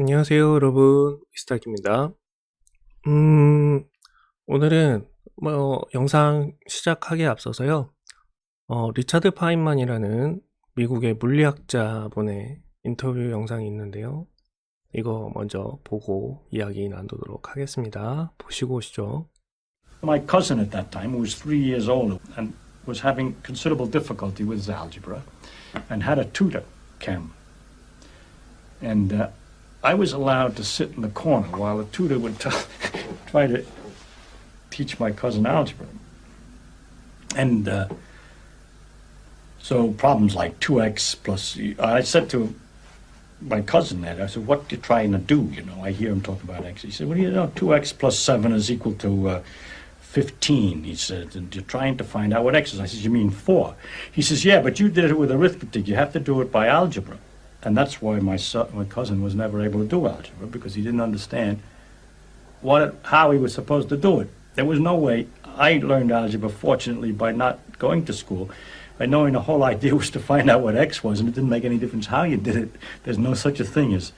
안녕하세요, 여러분. 미스터입니다. 음, 오늘은 영상 시작하기에 앞서서요. 리차드 파인만이라는 미국의 물리학자분의 인터뷰 영상이 있는데요. 이거 먼저 보고 이야기 나누도록 하겠습니다. 보시고 오시죠. My cousin at that time, who was 3 years old and was having considerable difficulty with his algebra, and had a tutor, Cam. And I was allowed to sit in the corner while the tutor would try to teach my cousin algebra. And so problems like 2x plus, I said to my cousin that, I said, what are you trying to do? You know, I hear him talk about x. He said, well, you know, 2x plus 7 is equal to 15, he said, and you're trying to find out what x is. I said, you mean 4? He says, yeah, but you did it with arithmetic. You have to do it by algebra. And that's why my cousin was never able to do algebra, because he didn't understand how he was supposed to do it. There was no way. I learned algebra, fortunately, by not going to school, by knowing the whole idea was to find out what x was, and it didn't make any difference how you did it. There's no such a thing as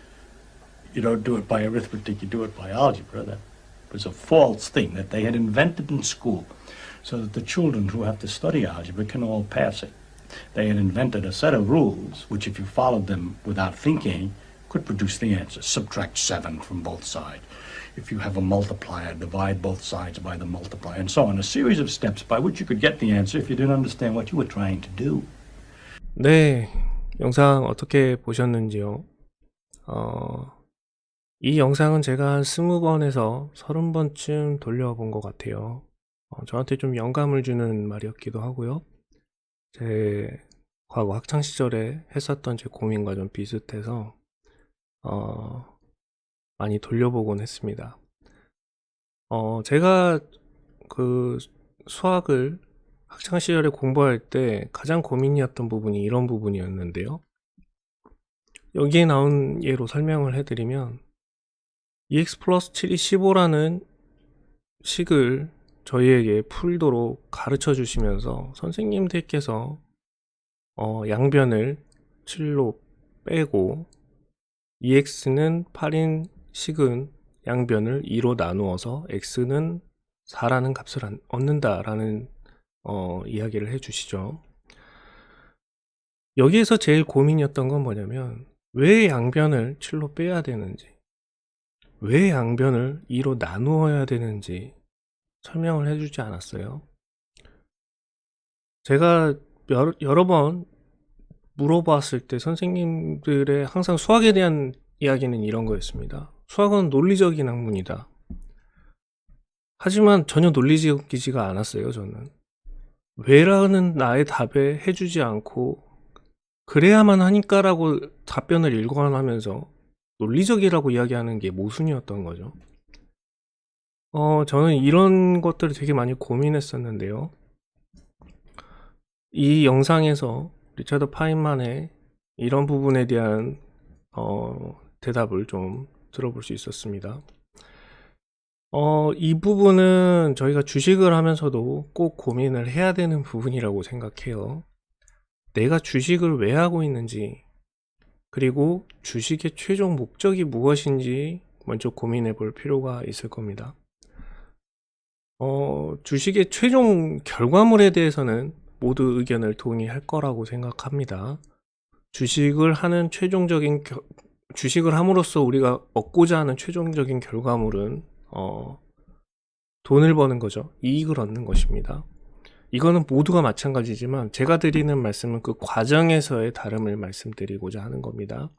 you don't do it by arithmetic, you do it by algebra. That was a false thing that they had invented in school so that the children who have to study algebra can all pass it. They had invented a set of rules which, if you followed them without thinking, could produce the answer. Subtract 7 from both sides. If you have a multiplier, divide both sides by the multiplier, and so on. A series of steps by which you could get the answer if you didn't understand what you were trying to do. 네, 영상 어떻게 보셨는지요? 이 영상은 제가 한 20번에서 30번쯤 돌려본 것 같아요. 저한테 좀 영감을 주는 말이었기도 하고요. 제 과거 학창시절에 했었던 제 고민과 좀 비슷해서 많이 돌려보곤 했습니다. 제가 그 수학을 학창시절에 공부할 때 가장 고민이었던 부분이 이런 부분이었는데요. 여기에 나온 예로 설명을 해드리면 2x 플러스 7이 15라는 식을 저희에게 풀도록 가르쳐 주시면서 선생님들께서 양변을 7로 빼고 2x는 8인 식은 양변을 2로 나누어서 x는 4라는 값을 얻는다라는 이야기를 해주시죠. 여기에서 제일 고민이었던 건 뭐냐면 왜 양변을 7로 빼야 되는지, 왜 양변을 2로 나누어야 되는지 설명을 해주지 않았어요. 제가 여러 번 물어봤을 때 선생님들의 항상 수학에 대한 이야기는 이런 거였습니다. 수학은 논리적인 학문이다. 하지만 전혀 논리적이지가 않았어요, 저는. 왜라는 나의 답에 해주지 않고 그래야만 하니까라고 답변을 일관하면서 논리적이라고 이야기하는 게 모순이었던 거죠. 저는 이런 것들을 되게 많이 고민했었는데요. 이 영상에서 리차드 파인만의 이런 부분에 대한 대답을 좀 들어볼 수 있었습니다. 이 부분은 저희가 주식을 하면서도 꼭 고민을 해야 되는 부분이라고 생각해요. 내가 주식을 왜 하고 있는지, 그리고 주식의 최종 목적이 무엇인지 먼저 고민해 볼 필요가 있을 겁니다. 주식의 최종 결과물에 대해서는 모두 의견을 동의할 거라고 생각합니다. 주식을 함으로써 우리가 얻고자 하는 최종적인 결과물은 돈을 버는 거죠. 이익을 얻는 것입니다. 이거는 모두가 마찬가지지만 제가 드리는 말씀은 그 과정에서의 다름을 말씀드리고자 하는 겁니다.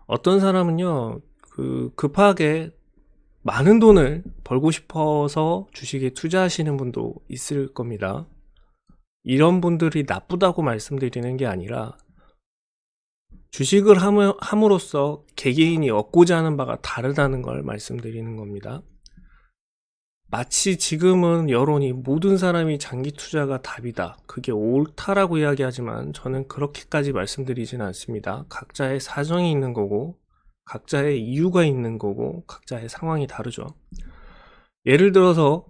어떤 사람은요, 급하게 많은 돈을 벌고 싶어서 주식에 투자하시는 분도 있을 겁니다. 이런 분들이 나쁘다고 말씀드리는 게 아니라 주식을 함으로써 개개인이 얻고자 하는 바가 다르다는 걸 말씀드리는 겁니다. 마치 지금은 여론이 모든 사람이 장기 투자가 답이다, 그게 옳다라고 이야기하지만 저는 그렇게까지 말씀드리진 않습니다. 각자의 사정이 있는 거고 각자의 이유가 있는 거고 각자의 상황이 다르죠. 예를 들어서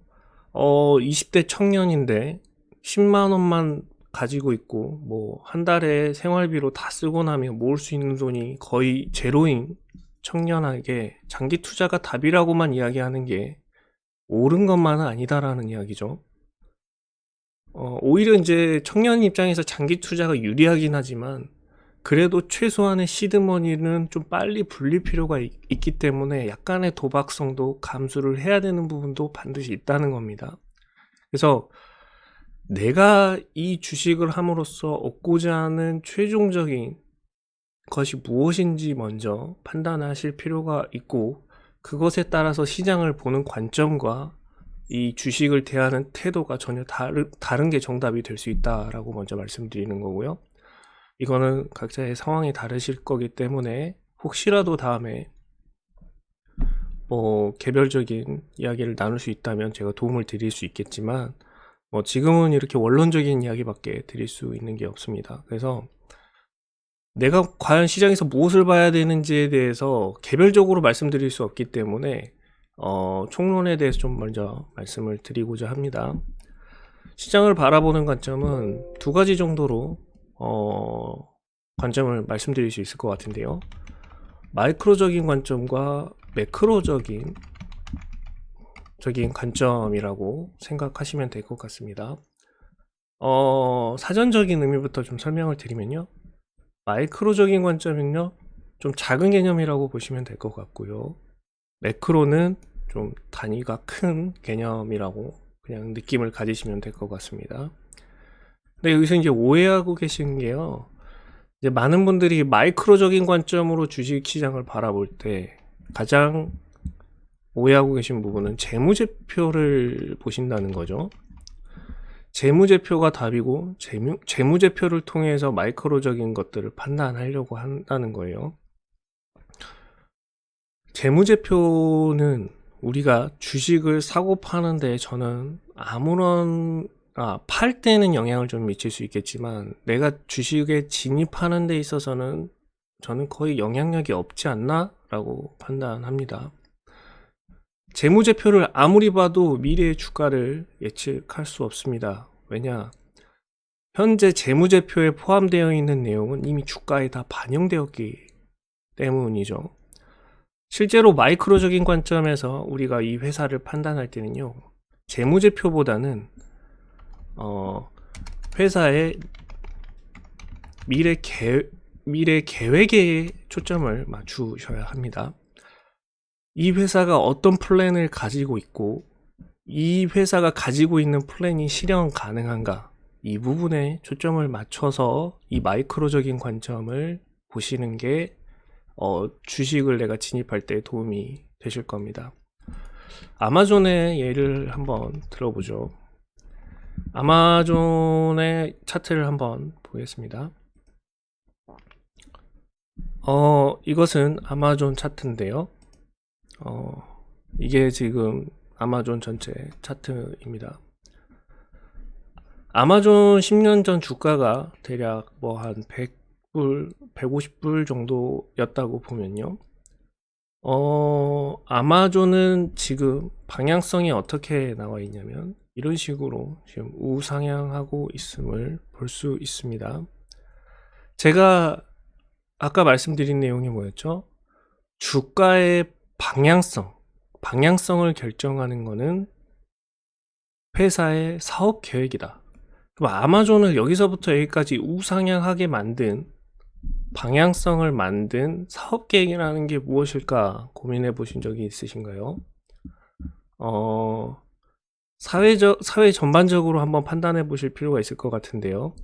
20대 청년인데 10만 원만 가지고 있고 뭐 한 달에 생활비로 다 쓰고 나면 모을 수 있는 돈이 거의 제로인 청년에게 장기 투자가 답이라고만 이야기하는 게 옳은 것만은 아니다라는 이야기죠. 오히려 이제 청년 입장에서 장기 투자가 유리하긴 하지만 그래도 최소한의 시드머니는 좀 빨리 불릴 필요가 있기 때문에 약간의 도박성도 감수를 해야 되는 부분도 반드시 있다는 겁니다. 그래서 내가 이 주식을 함으로써 얻고자 하는 최종적인 것이 무엇인지 먼저 판단하실 필요가 있고, 그것에 따라서 시장을 보는 관점과 이 주식을 대하는 태도가 전혀 다른 게 정답이 될 수 있다라고 먼저 말씀드리는 거고요. 이거는 각자의 상황이 다르실 거기 때문에 혹시라도 다음에 뭐 개별적인 이야기를 나눌 수 있다면 제가 도움을 드릴 수 있겠지만, 뭐 지금은 이렇게 원론적인 이야기밖에 드릴 수 있는 게 없습니다. 그래서 내가 과연 시장에서 무엇을 봐야 되는지에 대해서 개별적으로 말씀드릴 수 없기 때문에 총론에 대해서 좀 먼저 말씀을 드리고자 합니다. 시장을 바라보는 관점은 두 가지 정도로 관점을 말씀드릴 수 있을 것 같은데요. 마이크로적인 관점과 매크로적인 관점이라고 생각하시면 될 것 같습니다. 사전적인 의미부터 좀 설명을 드리면요. 마이크로적인 관점은요, 좀 작은 개념이라고 보시면 될 것 같고요. 매크로는 좀 단위가 큰 개념이라고 그냥 느낌을 가지시면 될 것 같습니다. 근데 여기서 이제 오해하고 계신 게요. 이제 많은 분들이 마이크로적인 관점으로 주식 시장을 바라볼 때 가장 오해하고 계신 부분은 재무제표를 보신다는 거죠. 재무제표가 답이고 재무제표를 통해서 마이크로적인 것들을 판단하려고 한다는 거예요. 재무제표는 우리가 주식을 사고 파는데 저는 팔 때는 영향을 좀 미칠 수 있겠지만 내가 주식에 진입하는 데 있어서는 저는 거의 영향력이 없지 않나? 라고 판단합니다. 재무제표를 아무리 봐도 미래의 주가를 예측할 수 없습니다. 왜냐? 현재 재무제표에 포함되어 있는 내용은 이미 주가에 다 반영되었기 때문이죠. 실제로 마이크로적인 관점에서 우리가 이 회사를 판단할 때는요, 재무제표보다는 회사의 미래 계획에 초점을 맞추셔야 합니다. 이 회사가 어떤 플랜을 가지고 있고 이 회사가 가지고 있는 플랜이 실현 가능한가, 이 부분에 초점을 맞춰서 이 마이크로적인 관점을 보시는 게 주식을 내가 진입할 때 도움이 되실 겁니다. 아마존의 예를 한번 들어보죠. 아마존의 차트를 한번 보겠습니다. 이것은 아마존 차트인데요. 이게 지금 아마존 전체 차트입니다. 아마존 10년 전 주가가 대략 뭐 한 100불, 150불 정도였다고 보면요. 아마존은 지금 방향성이 어떻게 나와 있냐면 이런 식으로 지금 우상향하고 있음을 볼 수 있습니다. 제가 아까 말씀드린 내용이 뭐였죠? 주가의 방향성을 결정하는 거는 회사의 사업 계획이다. 그럼 아마존을 여기서부터 여기까지 우상향하게 만든, 방향성을 만든 사업 계획이라는 게 무엇일까 고민해 보신 적이 있으신가요? 사회 전반적으로 한번 판단해 보실 필요가 있을 것 같은데요.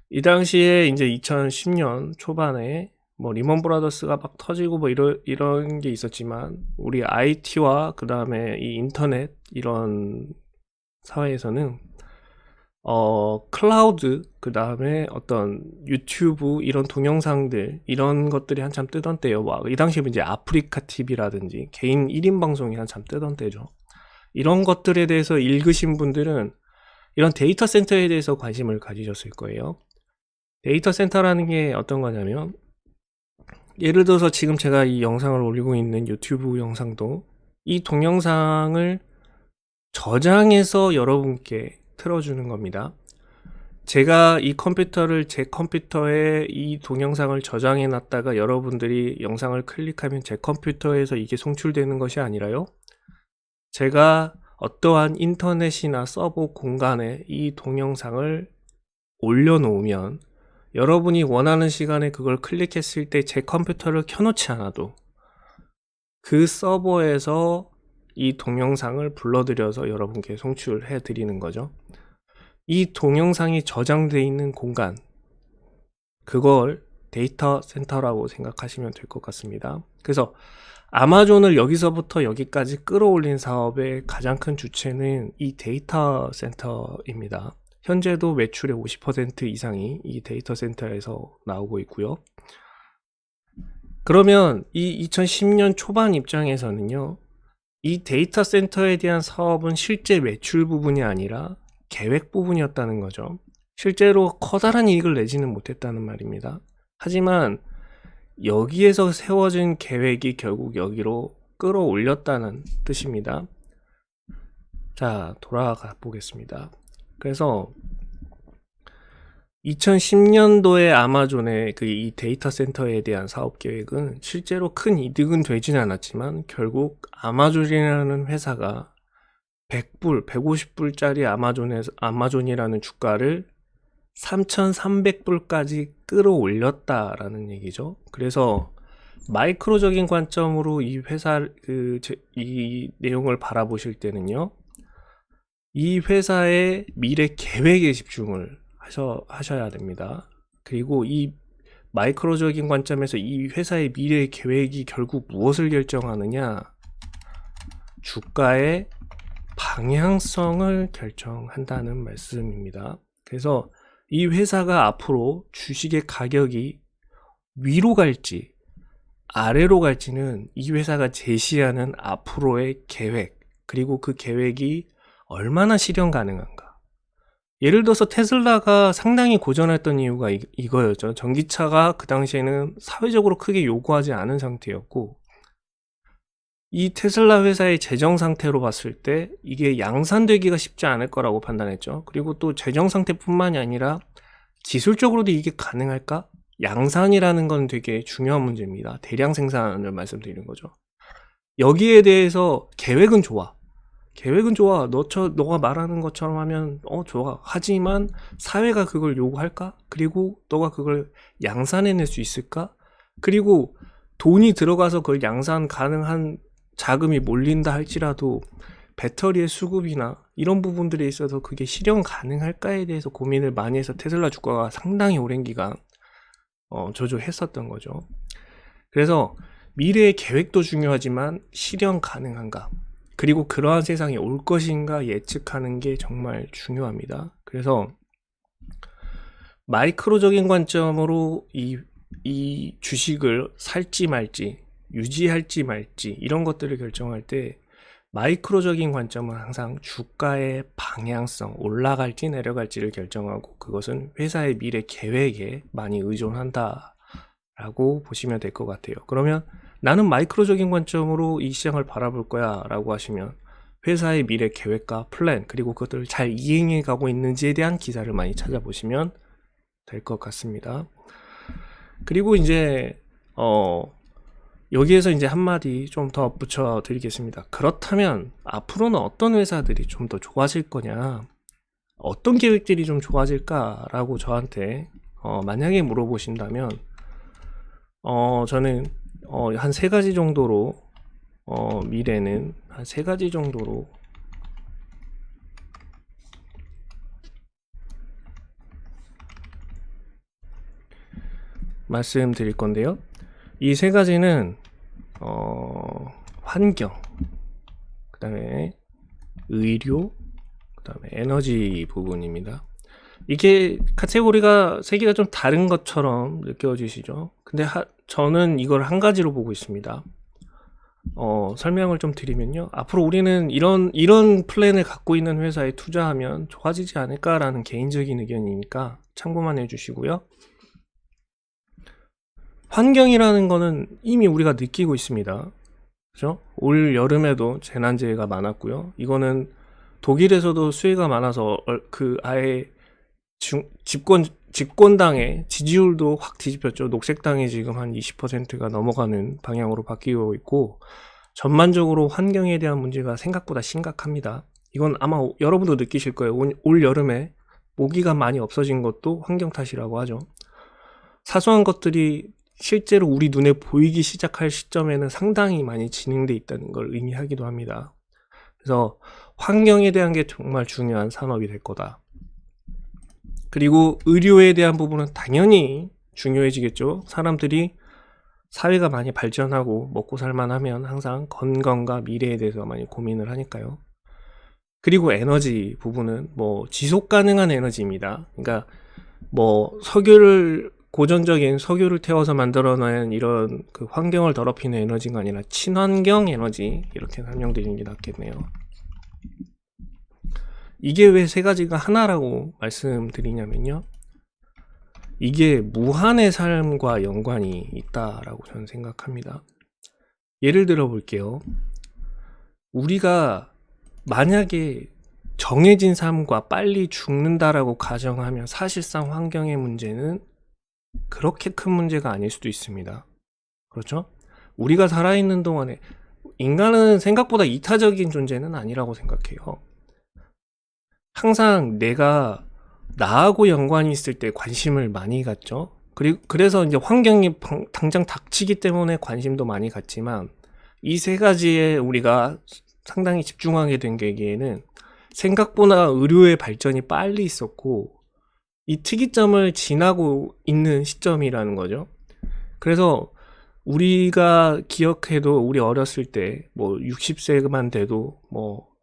이 당시에 이제 2010년 초반에 뭐 리먼 브라더스가 막 터지고 뭐 이런 게 있었지만 우리 IT와 그 다음에 이 인터넷 이런 사회에서는 클라우드, 그 다음에 어떤 유튜브 이런 동영상들 이런 것들이 한참 뜨던 때요. 이 당시에 이제 아프리카 TV라든지 개인 1인 방송이 한참 뜨던 때죠. 이런 것들에 대해서 읽으신 분들은 이런 데이터 센터에 대해서 관심을 가지셨을 거예요. 데이터 센터라는 게 어떤 거냐면, 예를 들어서 지금 제가 이 영상을 올리고 있는 유튜브 영상도 이 동영상을 저장해서 여러분께 틀어주는 겁니다. 제가 이 컴퓨터를 제 컴퓨터에 이 동영상을 저장해 놨다가 여러분들이 영상을 클릭하면 제 컴퓨터에서 이게 송출되는 것이 아니라요. 제가 어떠한 인터넷이나 서버 공간에 이 동영상을 올려놓으면 여러분이 원하는 시간에 그걸 클릭했을 때 제 컴퓨터를 켜놓지 않아도 그 서버에서 이 동영상을 불러들여서 여러분께 송출해 드리는 거죠. 이 동영상이 저장되어 있는 공간, 그걸 데이터 센터라고 생각하시면 될 것 같습니다. 그래서 아마존을 여기서부터 여기까지 끌어올린 사업의 가장 큰 주체는 이 데이터 센터입니다. 현재도 매출의 50% 이상이 이 데이터 센터에서 나오고 있고요. 그러면 이 2010년 초반 입장에서는요, 이 데이터 센터에 대한 사업은 실제 매출 부분이 아니라 계획 부분이었다는 거죠. 실제로 커다란 이익을 내지는 못했다는 말입니다. 하지만 여기에서 세워진 계획이 결국 여기로 끌어올렸다는 뜻입니다. 자, 돌아가 보겠습니다. 그래서 2010년도에 아마존의 이 데이터 센터에 대한 사업 계획은 실제로 큰 이득은 되지는 않았지만 결국 아마존이라는 회사가 100불, 150불짜리 아마존이라는 주가를 3,300불까지 끌어올렸다라는 얘기죠. 그래서 마이크로적인 관점으로 이 이 내용을 바라보실 때는요, 이 회사의 미래 계획에 집중을 하셔야 됩니다. 그리고 이 마이크로적인 관점에서 이 회사의 미래 계획이 결국 무엇을 결정하느냐? 주가의 방향성을 결정한다는 말씀입니다. 그래서 이 회사가 앞으로 주식의 가격이 위로 갈지 아래로 갈지는 이 회사가 제시하는 앞으로의 계획, 그리고 그 계획이 얼마나 실현 가능한가. 예를 들어서 테슬라가 상당히 고전했던 이유가 이거였죠. 전기차가 그 당시에는 사회적으로 크게 요구하지 않은 상태였고, 이 테슬라 회사의 재정 상태로 봤을 때 이게 양산되기가 쉽지 않을 거라고 판단했죠. 그리고 또 재정 상태뿐만이 아니라 기술적으로도 이게 가능할까? 양산이라는 건 되게 중요한 문제입니다. 대량 생산을 말씀드리는 거죠. 여기에 대해서 계획은 좋아. 계획은 좋아. 너가 말하는 것처럼 하면 좋아. 하지만 사회가 그걸 요구할까? 그리고 너가 그걸 양산해낼 수 있을까? 그리고 돈이 들어가서 그걸 양산 가능한 자금이 몰린다 할지라도 배터리의 수급이나 이런 부분들에 있어서 그게 실현 가능할까에 대해서 고민을 많이 해서 테슬라 주가가 상당히 오랜 기간 저조했었던 거죠. 그래서 미래의 계획도 중요하지만 실현 가능한가, 그리고 그러한 세상이 올 것인가 예측하는 게 정말 중요합니다. 그래서 마이크로적인 관점으로 이 주식을 살지 말지, 유지할지 말지 이런 것들을 결정할 때 마이크로적인 관점은 항상 주가의 방향성, 올라갈지 내려갈지를 결정하고 그것은 회사의 미래 계획에 많이 의존한다 라고 보시면 될 것 같아요. 그러면 나는 마이크로적인 관점으로 이 시장을 바라볼 거야 라고 하시면 회사의 미래 계획과 플랜, 그리고 그것들을 잘 이행해 가고 있는지에 대한 기사를 많이 찾아보시면 될 것 같습니다. 그리고 이제 여기에서 이제 한마디 좀 더 붙여 드리겠습니다. 그렇다면 앞으로는 어떤 회사들이 좀 더 좋아질 거냐, 어떤 계획들이 좀 좋아질까 라고 저한테 만약에 물어보신다면 저는 한 3가지 정도로 미래는 한 3가지 정도로 말씀드릴 건데요. 이 3가지는 환경, 그 다음에 의료, 그 다음에 에너지 부분입니다. 이게 카테고리가 3개가 좀 다른 것처럼 느껴지시죠? 근데 저는 이걸 한 가지로 보고 있습니다. 설명을 좀 드리면요, 앞으로 우리는 이런 플랜을 갖고 있는 회사에 투자하면 좋아지지 않을까라는 개인적인 의견이니까 참고만 해주시고요. 환경이라는 거는 이미 우리가 느끼고 있습니다. 그죠? 올 여름에도 재난재해가 많았고요. 이거는 독일에서도 수해가 많아서 아예 집권당의 지지율도 확 뒤집혔죠. 녹색당이 지금 한 20%가 넘어가는 방향으로 바뀌고 있고, 전반적으로 환경에 대한 문제가 생각보다 심각합니다. 이건 아마 여러분도 느끼실 거예요. 올 여름에 모기가 많이 없어진 것도 환경 탓이라고 하죠. 사소한 것들이 실제로 우리 눈에 보이기 시작할 시점에는 상당히 많이 진행돼 있다는 걸 의미하기도 합니다. 그래서 환경에 대한 게 정말 중요한 산업이 될 거다. 그리고 의료에 대한 부분은 당연히 중요해지겠죠. 사람들이 사회가 많이 발전하고 먹고 살만하면 항상 건강과 미래에 대해서 많이 고민을 하니까요. 그리고 에너지 부분은 지속 가능한 에너지입니다. 그러니까 고전적인 석유를 태워서 만들어낸 이런 그 환경을 더럽히는 에너지가 아니라 친환경 에너지, 이렇게 설명드리는 게 낫겠네요. 이게 왜 세 가지가 하나라고 말씀드리냐면요, 이게 무한의 삶과 연관이 있다라고 저는 생각합니다. 예를 들어 볼게요. 우리가 만약에 정해진 삶과 빨리 죽는다라고 가정하면 사실상 환경의 문제는 그렇게 큰 문제가 아닐 수도 있습니다. 그렇죠? 우리가 살아있는 동안에 인간은 생각보다 이타적인 존재는 아니라고 생각해요. 항상 내가 나하고 연관이 있을 때 관심을 많이 갖죠. 그래서 이제 환경이 당장 닥치기 때문에 관심도 많이 갖지만, 이 세 가지에 우리가 상당히 집중하게 된 계기에는 생각보다 의료의 발전이 빨리 있었고, 이 특이점을 지나고 있는 시점이라는 거죠. 그래서 우리가 기억해도 우리 어렸을 때 60세만 돼도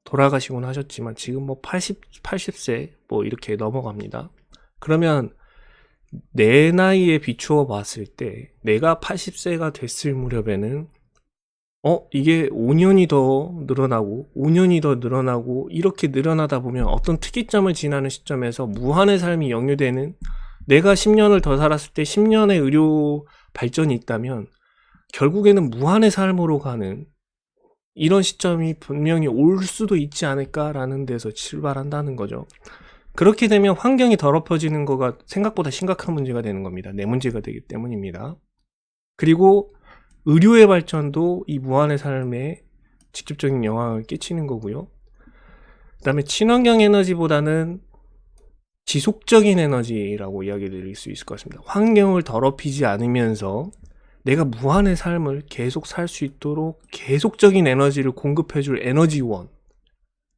돌아가시곤 하셨지만 지금 80세 이렇게 넘어갑니다. 그러면 내 나이에 비추어 봤을 때 내가 80세가 됐을 무렵에는 이게 5년이 더 늘어나고 5년이 더 늘어나고 이렇게 늘어나다 보면 어떤 특이점을 지나는 시점에서 무한의 삶이 영유되는, 내가 10년을 더 살았을 때 10년의 의료 발전이 있다면 결국에는 무한의 삶으로 가는 이런 시점이 분명히 올 수도 있지 않을까라는 데서 출발한다는 거죠. 그렇게 되면 환경이 더럽혀지는 거가 생각보다 심각한 문제가 되는 겁니다. 내 문제가 되기 때문입니다. 그리고 의료의 발전도 이 무한의 삶에 직접적인 영향을 끼치는 거고요. 그 다음에 친환경 에너지보다는 지속적인 에너지라고 이야기 드릴 수 있을 것 같습니다. 환경을 더럽히지 않으면서 내가 무한의 삶을 계속 살 수 있도록 계속적인 에너지를 공급해줄 에너지원.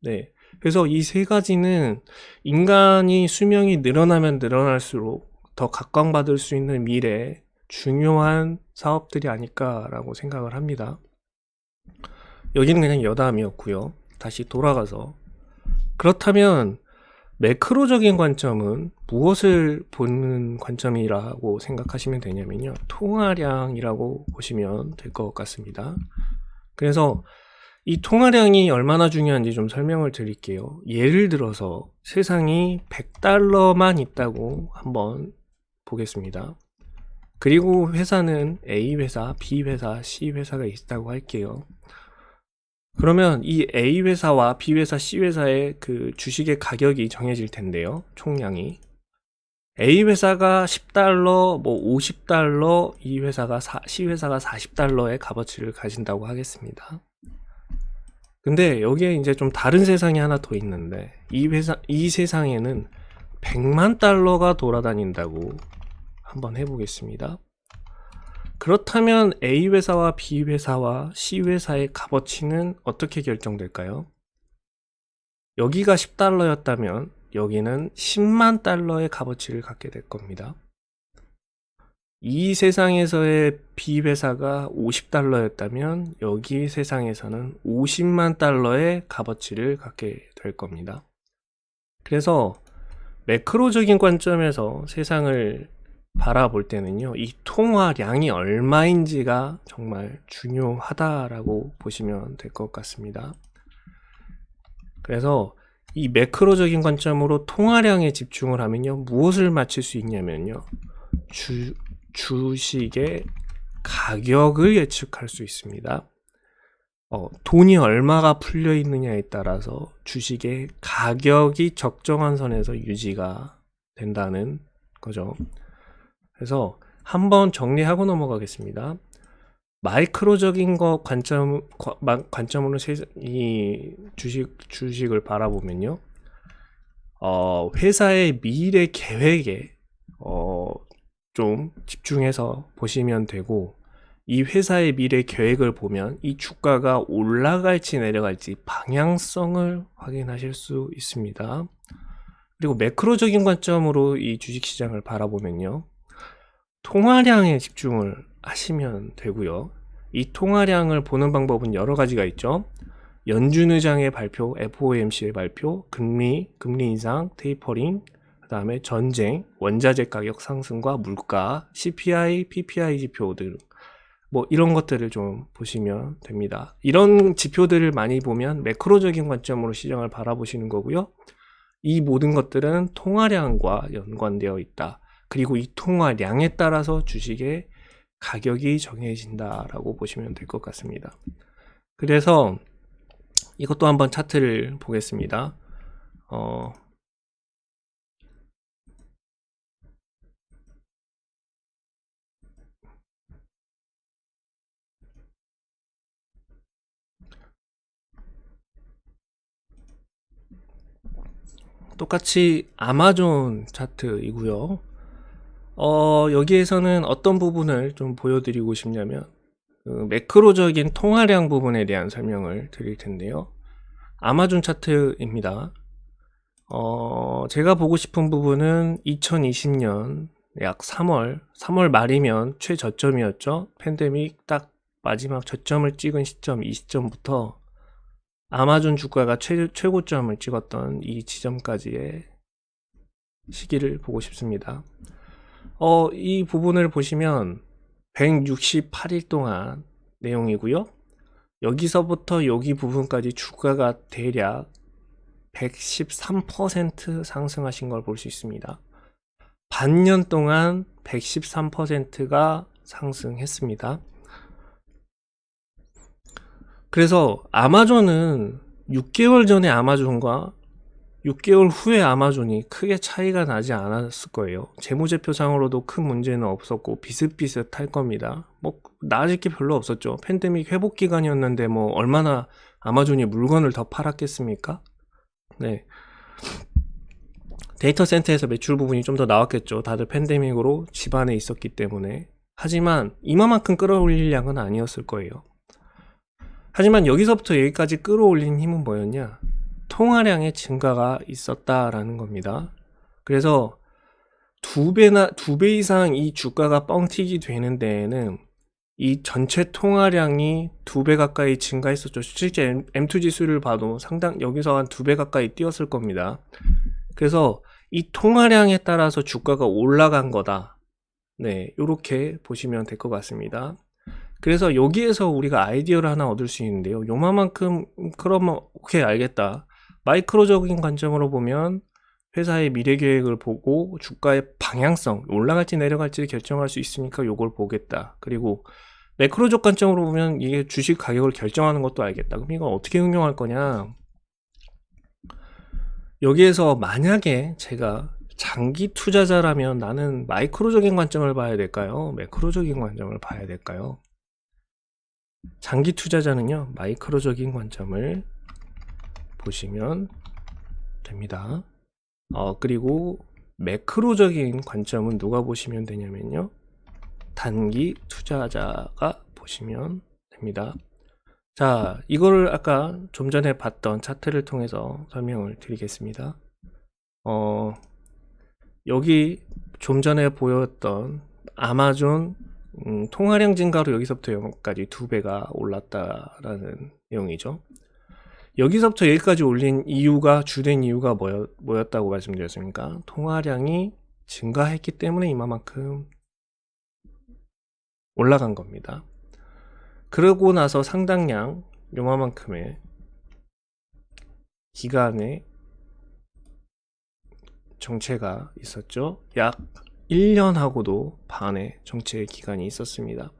네. 그래서 이 세 가지는 인간이 수명이 늘어나면 늘어날수록 더 각광받을 수 있는 미래에 중요한 사업들이 아닐까라고 생각을 합니다. 여기는 그냥 여담이었고요. 다시 돌아가서, 그렇다면 매크로적인 관점은 무엇을 보는 관점이라고 생각하시면 되냐면요, 통화량이라고 보시면 될 것 같습니다. 그래서 이 통화량이 얼마나 중요한지 좀 설명을 드릴게요. 예를 들어서 세상이 100달러만 있다고 한번 보겠습니다. 그리고 회사는 A회사, B회사, C회사가 있다고 할게요. 그러면 이 A회사와 B회사, C회사의 그 주식의 가격이 정해질 텐데요. 총량이. A회사가 10달러, 50달러, C회사가 40달러의 값어치를 가진다고 하겠습니다. 근데 여기에 이제 좀 다른 세상이 하나 더 있는데, 이 세상에는 100만 달러가 돌아다닌다고 한번 해보겠습니다. 그렇다면 A회사와 B회사와 C회사의 값어치는 어떻게 결정될까요? 여기가 10달러였다면 여기는 10만 달러의 값어치를 갖게 될 겁니다. 이 세상에서의 B회사가 50달러였다면 여기 세상에서는 50만 달러의 값어치를 갖게 될 겁니다. 그래서 매크로적인 관점에서 세상을 바라볼 때는요, 이 통화량이 얼마인지가 정말 중요하다라고 보시면 될 것 같습니다. 그래서 이 매크로적인 관점으로 통화량에 집중을 하면요, 무엇을 맞출 수 있냐면요, 주식의 가격을 예측할 수 있습니다. 돈이 얼마가 풀려 있느냐에 따라서 주식의 가격이 적정한 선에서 유지가 된다는 거죠. 그래서 한번 정리하고 넘어가겠습니다. 마이크로적인 거 관점으로 이 주식을 바라보면요. 회사의 미래 계획에 좀 집중해서 보시면 되고, 이 회사의 미래 계획을 보면 이 주가가 올라갈지 내려갈지 방향성을 확인하실 수 있습니다. 그리고 매크로적인 관점으로 이 주식시장을 바라보면요. 통화량에 집중을 하시면 되고요. 이 통화량을 보는 방법은 여러 가지가 있죠. 연준 의장의 발표, FOMC의 발표, 금리 인상, 테이퍼링, 그 다음에 전쟁, 원자재 가격 상승과 물가, CPI, PPI 지표 등 뭐 이런 것들을 좀 보시면 됩니다. 이런 지표들을 많이 보면 매크로적인 관점으로 시장을 바라보시는 거고요. 이 모든 것들은 통화량과 연관되어 있다. 그리고 이 통화량에 따라서 주식의 가격이 정해진다라고 보시면 될 것 같습니다. 그래서 이것도 한번 차트를 보겠습니다. 똑같이 아마존 차트이고요. 여기에서는 어떤 부분을 좀 보여드리고 싶냐면 매크로적인 통화량 부분에 대한 설명을 드릴 텐데요. 아마존 차트입니다. 제가 보고 싶은 부분은 2020년 약 3월 말이면 최저점이었죠. 팬데믹 딱 마지막 저점을 찍은 시점, 이 시점부터 아마존 주가가 최고점을 찍었던 이 지점까지의 시기를 보고 싶습니다. 이 부분을 보시면 168일 동안 내용이고요. 여기서부터 여기 부분까지 주가가 대략 113% 상승하신 걸 볼 수 있습니다. 반년 동안 113%가 상승했습니다. 그래서 아마존은 6개월 전에 아마존과 6개월 후에 아마존이 크게 차이가 나지 않았을 거예요. 재무제표상으로도 큰 문제는 없었고 비슷비슷할 겁니다. 뭐 나아질 게 별로 없었죠. 팬데믹 회복 기간이었는데 뭐 얼마나 아마존이 물건을 더 팔았겠습니까? 네. 데이터 센터에서 매출 부분이 좀 더 나왔겠죠. 다들 팬데믹으로 집안에 있었기 때문에. 하지만 이만큼 끌어올릴 양은 아니었을 거예요. 하지만 여기서부터 여기까지 끌어올린 힘은 뭐였냐? 통화량의 증가가 있었다라는 겁니다. 그래서 두 배 이상 이 주가가 뻥튀기 되는 데에는 이 전체 통화량이 2배 가까이 증가했었죠. 실제 M2 지수를 봐도 여기서 한 2배 가까이 뛰었을 겁니다. 그래서 이 통화량에 따라서 주가가 올라간 거다. 네, 이렇게 보시면 될 것 같습니다. 그래서 여기에서 우리가 아이디어를 하나 얻을 수 있는데요. 요만큼 그러면 오케이 알겠다. 마이크로적인 관점으로 보면 회사의 미래 계획을 보고 주가의 방향성, 올라갈지 내려갈지 결정할 수 있으니까 요걸 보겠다. 그리고 매크로적 관점으로 보면 이게 주식 가격을 결정하는 것도 알겠다. 그럼 이거 어떻게 응용할 거냐? 여기에서 만약에 제가 장기 투자자라면 나는 마이크로적인 관점을 봐야 될까요? 매크로적인 관점을 봐야 될까요? 장기 투자자는요, 마이크로적인 관점을 보시면 됩니다. 그리고 매크로적인 관점은 누가 보시면 되냐면요, 단기 투자자가 보시면 됩니다. 자, 이거를 아까 좀 전에 봤던 차트를 통해서 설명을 드리겠습니다. 여기 좀 전에 보였던 아마존 통화량 증가로 여기서부터 여기까지 2배가 올랐다라는 내용이죠. 여기서부터 여기까지 올린 이유가, 주된 이유가 뭐였다고 말씀드렸습니까? 통화량이 증가했기 때문에 이만큼 올라간 겁니다. 그러고 나서 상당량 요만큼의 기간의 정체가 있었죠. 약 1년하고도 반의 정체 기간이 있었습니다.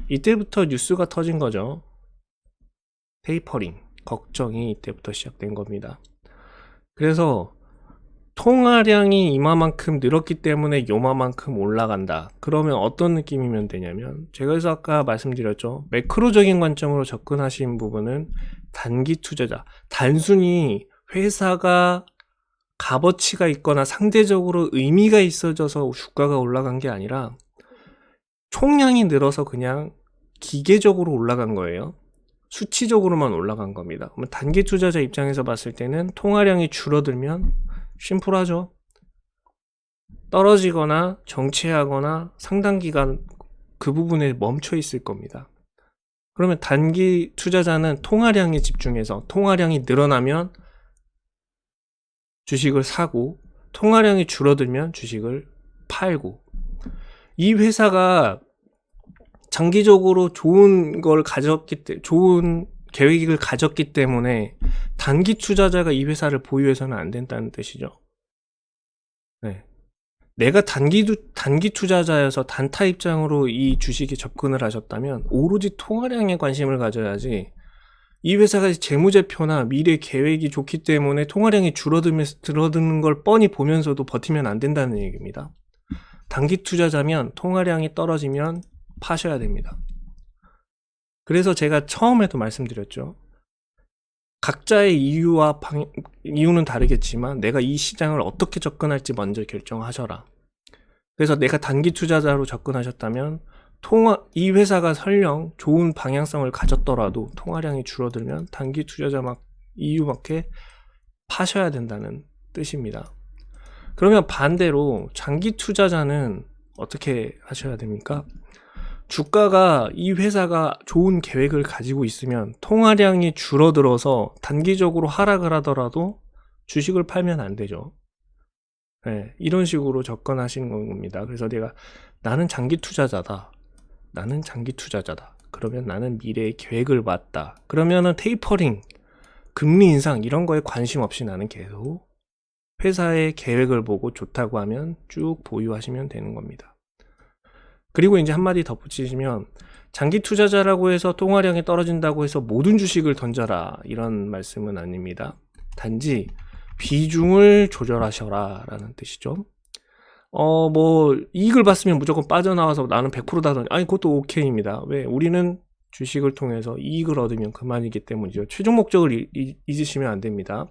이때부터 뉴스가 터진 거죠. 테이퍼링 걱정이 이때부터 시작된 겁니다. 그래서 통화량이 이마만큼 늘었기 때문에 요마만큼 올라간다. 그러면 어떤 느낌이면 되냐면, 제가 그래서 아까 말씀드렸죠. 매크로적인 관점으로 접근하신 부분은 단기 투자자. 단순히 회사가 값어치가 있거나 상대적으로 의미가 있어져서 주가가 올라간 게 아니라 총량이 늘어서 그냥 기계적으로 올라간 거예요. 수치적으로만 올라간 겁니다. 그러면 단기 투자자 입장에서 봤을 때는 통화량이 줄어들면 심플하죠. 떨어지거나 정체하거나 상당 기간 그 부분에 멈춰 있을 겁니다. 그러면 단기 투자자는 통화량에 집중해서 통화량이 늘어나면 주식을 사고 통화량이 줄어들면 주식을 팔고, 이 회사가 장기적으로 좋은 걸 가졌기 때문에, 좋은 계획을 가졌기 때문에 단기 투자자가 이 회사를 보유해서는 안 된다는 뜻이죠. 네. 내가 단기 투자자여서 단타 입장으로 이 주식에 접근을 하셨다면 오로지 통화량에 관심을 가져야지, 이 회사가 재무제표나 미래 계획이 좋기 때문에 통화량이 줄어드는 걸 뻔히 보면서도 버티면 안 된다는 얘기입니다. 단기 투자자면 통화량이 떨어지면 파셔야 됩니다. 그래서 제가 처음에도 말씀드렸죠. 각자의 이유는 다르겠지만 내가 이 시장을 어떻게 접근할지 먼저 결정하셔라. 그래서 내가 단기 투자자로 접근하셨다면 이 회사가 설령 좋은 방향성을 가졌더라도 통화량이 줄어들면 단기 투자자 이유밖에 파셔야 된다는 뜻입니다. 그러면 반대로 장기 투자자는 어떻게 하셔야 됩니까? 주가가, 이 회사가 좋은 계획을 가지고 있으면 통화량이 줄어들어서 단기적으로 하락을 하더라도 주식을 팔면 안 되죠. 네, 이런 식으로 접근하시는 겁니다. 그래서 나는 장기 투자자다. 그러면 나는 미래의 계획을 봤다. 그러면은 테이퍼링, 금리 인상 이런 거에 관심 없이 나는 계속 회사의 계획을 보고 좋다고 하면 쭉 보유하시면 되는 겁니다. 그리고 이제 한마디 덧붙이시면, 장기 투자자라고 해서 통화량이 떨어진다고 해서 모든 주식을 던져라 이런 말씀은 아닙니다. 단지 비중을 조절하셔라 라는 뜻이죠. 이익을 봤으면 무조건 빠져나와서 나는 100%다 아니, 그것도 오케이입니다. 왜? 우리는 주식을 통해서 이익을 얻으면 그만이기 때문이죠. 최종 목적을 잊으시면 안 됩니다.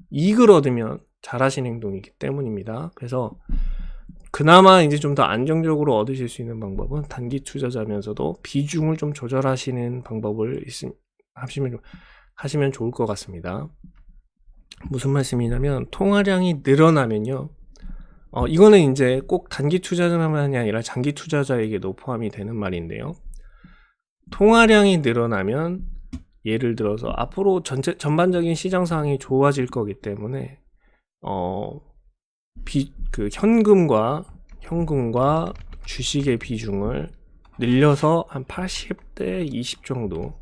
이익을 얻으면 잘하신 행동이기 때문입니다. 그래서 그나마 이제 좀 더 안정적으로 얻으실 수 있는 방법은 단기 투자자면서도 비중을 좀 조절하시는 방법을 하시면 좋을 것 같습니다. 무슨 말씀이냐면, 통화량이 늘어나면요, 이거는 이제 꼭 단기 투자자만이 아니라 장기 투자자에게도 포함이 되는 말인데요. 통화량이 늘어나면 예를 들어서 앞으로 전반적인 시장 상황이 좋아질 거기 때문에 현금과 주식의 비중을 늘려서 한 80대 20 정도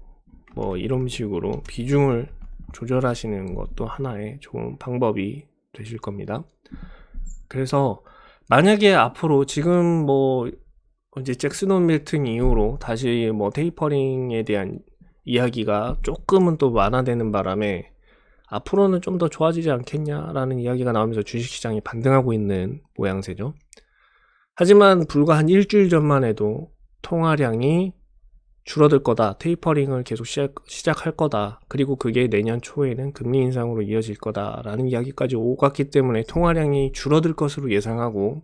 이런 식으로 비중을 조절하시는 것도 하나의 좋은 방법이 되실 겁니다. 그래서 만약에 앞으로 지금 이제 잭슨 밀팅 이후로 다시 테이퍼링에 대한 이야기가 조금은 또 완화되는 바람에 앞으로는 좀 더 좋아지지 않겠냐라는 이야기가 나오면서 주식시장이 반등하고 있는 모양새죠. 하지만 불과 한 일주일 전만 해도 통화량이 줄어들 거다, 테이퍼링을 계속 시작할 거다, 그리고 그게 내년 초에는 금리 인상으로 이어질 거다라는 이야기까지 오갔기 때문에 통화량이 줄어들 것으로 예상하고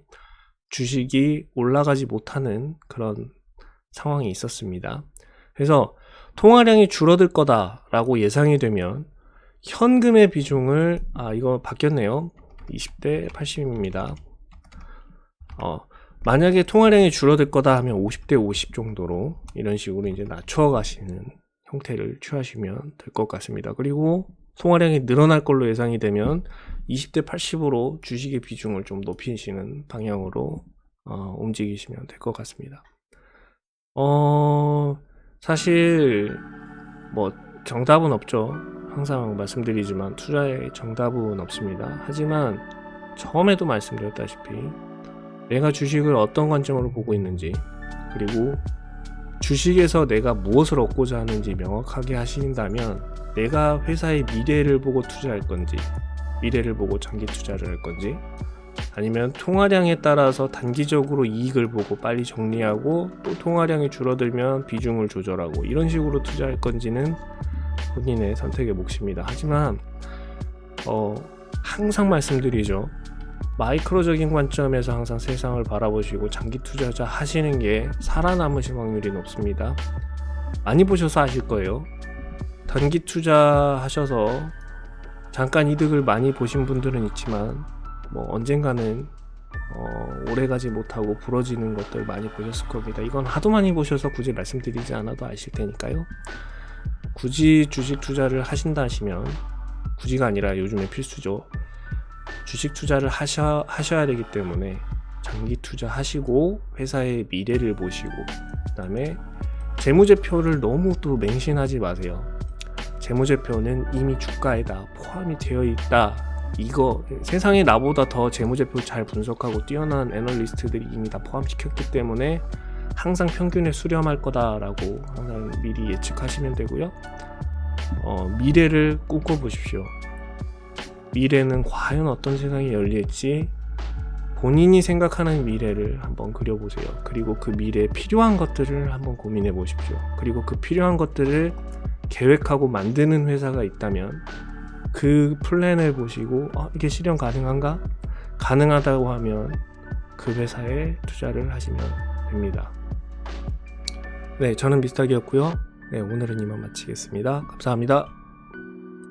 주식이 올라가지 못하는 그런 상황이 있었습니다. 그래서 통화량이 줄어들 거다라고 예상이 되면 현금의 비중을 이거 바뀌었네요. 20대 80입니다. 만약에 통화량이 줄어들 거다 하면 50대 50 정도로 이런 식으로 이제 낮춰 가시는 형태를 취하시면 될 것 같습니다. 그리고 통화량이 늘어날 걸로 예상이 되면 20대 80으로 주식의 비중을 좀 높이시는 방향으로 움직이시면 될 것 같습니다. 사실 정답은 없죠. 항상 말씀드리지만 투자에 정답은 없습니다. 하지만 처음에도 말씀드렸다시피 내가 주식을 어떤 관점으로 보고 있는지, 그리고 주식에서 내가 무엇을 얻고자 하는지 명확하게 하신다면 내가 회사의 미래를 보고 투자할 건지, 미래를 보고 장기 투자를 할 건지, 아니면 통화량에 따라서 단기적으로 이익을 보고 빨리 정리하고 또 통화량이 줄어들면 비중을 조절하고 이런 식으로 투자할 건지는 본인의 선택의 몫입니다. 하지만 항상 말씀드리죠. 마이크로적인 관점에서 항상 세상을 바라보시고 장기 투자자 하시는 게 살아남으실 확률이 높습니다. 많이 보셔서 아실 거예요. 단기 투자하셔서 잠깐 이득을 많이 보신 분들은 있지만 언젠가는 오래가지 못하고 부러지는 것들 많이 보셨을 겁니다. 이건 하도 많이 보셔서 굳이 말씀드리지 않아도 아실 테니까요. 굳이 주식 투자를 하신다 하시면, 굳이가 아니라 요즘에 필수죠. 주식 투자를 하셔야 되기 때문에 장기 투자하시고 회사의 미래를 보시고, 그 다음에 재무제표를 너무 또 맹신하지 마세요. 재무제표는 이미 주가에 다 포함이 되어 있다. 이거 세상에 나보다 더 재무제표 잘 분석하고 뛰어난 애널리스트들이 이미 다 포함시켰기 때문에 항상 평균에 수렴할 거다라고 항상 미리 예측하시면 되고요. 미래를 꿈꿔보십시오. 미래는 과연 어떤 세상이 열릴지 본인이 생각하는 미래를 한번 그려보세요. 그리고 그 미래에 필요한 것들을 한번 고민해 보십시오. 그리고 그 필요한 것들을 계획하고 만드는 회사가 있다면 그 플랜을 보시고 이게 실현 가능한가? 가능하다고 하면 그 회사에 투자를 하시면 됩니다. 네, 저는 미스터기였고요. 네, 오늘은 이만 마치겠습니다. 감사합니다.